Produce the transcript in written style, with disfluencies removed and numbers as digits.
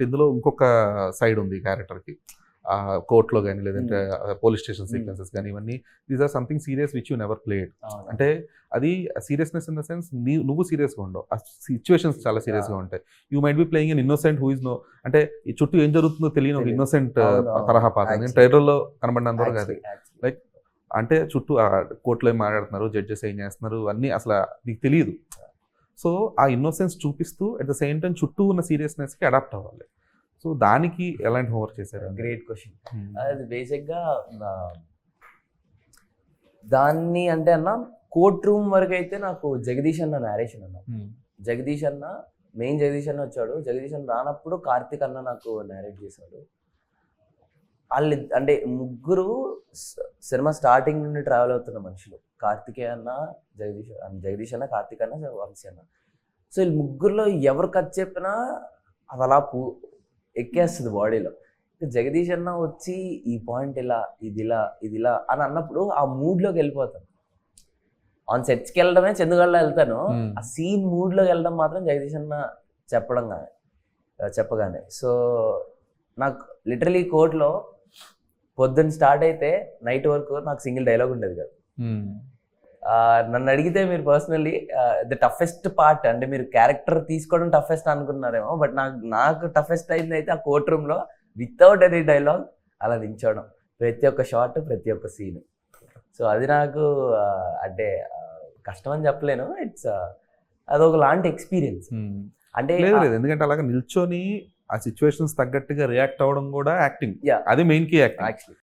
ఇందులో ఇంకొక సైడ్ ఉంది క్యారెక్టర్కి. కోర్ట్‌లో గాని లేదంటే పోలీస్ స్టేషన్ సీక్వెన్సెస్ గాని ఇవన్నీ these or something serious which you never played. అంటే అది సీరియస్‌నెస్ ఇన్ ద సెన్స్ నువ్వు సీరియస్‌గా ఉండవు. ఆ సిట్యుయేషన్స్ చాలా సీరియస్‌గా ఉంటాయి. You might be playing an innocent who is no అంటే ఈ చుట్టూ ఏం జరుగుతుందో తెలియని ఒక ఇన్నోసెంట్ తరహా పాత్ర. నేను ట్రైలర్‌లో కనబడినంత వరకు అది. లైక్ అంటే చుట్టూ కోర్టులో ఏం మాట్లాడుతున్నారు, జడ్జెస్ ఏం చేస్తున్నారు అన్నీ అసలు నీకు తెలియదు. సో ఆ ఇన్నోసెన్స్ చూపిస్తూ అట్ ద సేమ్ టైం చుట్టూ ఉన్న సీరియస్నెస్కి అడాప్ట్ అవ్వాలి. సో దానికి ఎలాంటి హోంవర్క్ చేశారు? Great question. అది బేసిక్గా దాన్ని అంటే అన్న కోర్ట్ రూమ్ వరకు అయితే నాకు జగదీష్ అన్న నేరేషన్ అన్న. జగదీష్ అన్న జగదీష్ అన్న వచ్చాడు. జగదీష్ అన్న రానప్పుడు కార్తిక్ అన్న నాకు నేరేట్ చేశాడు. వాళ్ళు అంటే ముగ్గురు సినిమా స్టార్టింగ్ నుండి ట్రావెల్ అవుతున్న మనుషులు. కార్తికేయ అన్న, జగదీష్ అన్న, కార్తిక్ అన్న, వంశీ అన్న. సో వీళ్ళు ముగ్గురులో ఎవరు కథ చెప్పినా అది అలా ఎక్కేస్తుంది బాడీలో. జగదీష్ అన్న వచ్చి ఈ పాయింట్ ఇలా ఇది ఇలా అని అన్నప్పుడు ఆ మూడ్లోకి వెళ్ళిపోతాను. ఆన్ సెట్స్కి వెళ్ళడమే చందుగళ్ళ వెళ్తాను, ఆ సీన్ మూడ్లోకి వెళ్ళడం మాత్రం జగదీష్ అన్న చెప్పగానే. సో నాకు లిటరలీ కోర్టులో పొద్దున్న స్టార్ట్ అయితే నైట్ వరకు నాకు సింగిల్ డైలాగ్ ఉండేది కాదు. నన్ను అడిగితే మీరు పర్సనల్లీ ద టఫెస్ట్ పార్ట్ అంటే మీరు క్యారెక్టర్ తీసుకోవడం టఫెస్ట్ అనుకున్నారేమో, బట్ నాకు టఫెస్ట్ అయింది అయితే ఆ కోర్ట్ రూమ్లో వితౌట్ ఎనీ డైలాగ్ అలా నించోవడం, ప్రతి ఒక్క షాట్, ప్రతి ఒక్క సీన్. సో అది నాకు అంటే కష్టం అని చెప్పలేను, అదొక లాంటి ఎక్స్పీరియన్స్. అంటే ఎందుకంటే అలాగే నిల్చొని ఆ సిచ్యువేషన్స్ తగ్గట్టుగా రియాక్ట్ అవ్వడం కూడా యాక్టింగ్. అది మెయిన్ కీ యాక్టింగ్. యాక్చువల్లీ